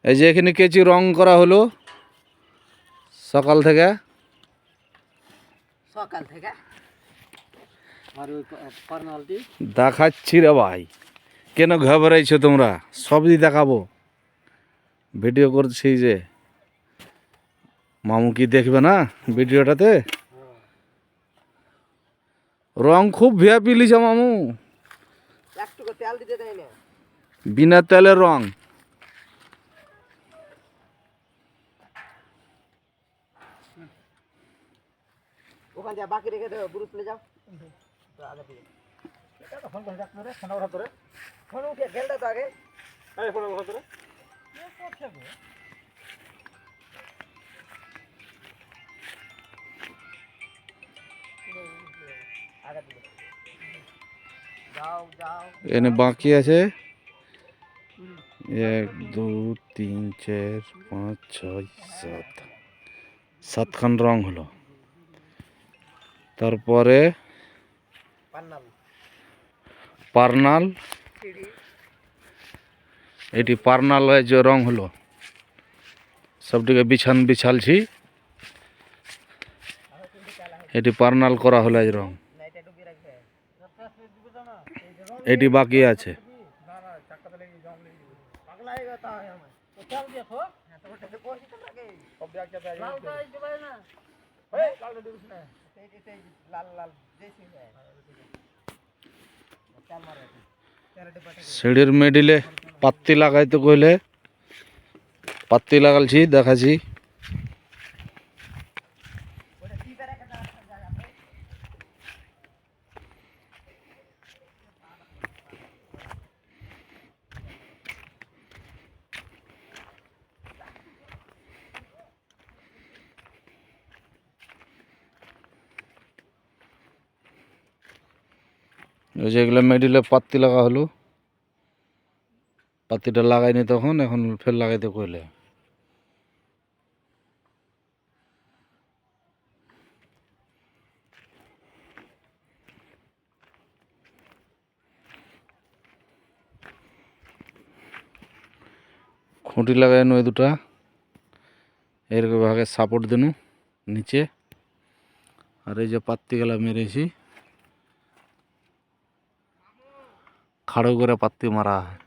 এই যে এখানে কেচি রং করা হলো সকাল থেকে আর ওই পার্নালটি দেখাচ্ছি রে ভাই। কেন ঘাবড়াইছো তোমরা? সবই দেখাবো, ভিডিও করছি যে। মামু কি দেখবে না ভিডিওটাতে? রং খুব ভিয়াপি লিছে মামু, একটু তেল দিতে দেয় না। বিনা তেলের রং। ওখান যা বাকি রেখে দেবো, বুরুষ চলে যাও আগে দিয়ে। এটা ফোন করে ডাক্তারে ফোন ওঠা ধরে ফোন উঠে গেলটা তো আগে এই ফোন ওঠা ধরে কে করছে গো আগে দিয়ে যাও যাও। এনে বাকি আছে 1 2 3 4 5 6 7 7খান রং হলো। তারপরে পান্নাল পার্নাল, এটি পার্নাল হয়ে যে রং হলো, সবটিকে বিছালছি। এটি পার্নাল করা হলো আজ রং। এটি বাকি আছে। সিঁড়ির মিডিলে পাত্তি লাগাইতে কইলে পাত্তি লাগালছি, দেখাচ্ছি। ওই যে এগুলো মিডিলে পাত্তি লাগা হলো, পাত্তিটা লাগাইনি তখন, এখন ফের লাগাইতে কইলে। খুঁটি লাগাইনো এই দুটা, এরকম ভাগে সাপোর্ট দিনু নিচে। আর এই যে পাত্তি গেলা মেরেছি, খাড়ো করে পাত্তি মারা হয়।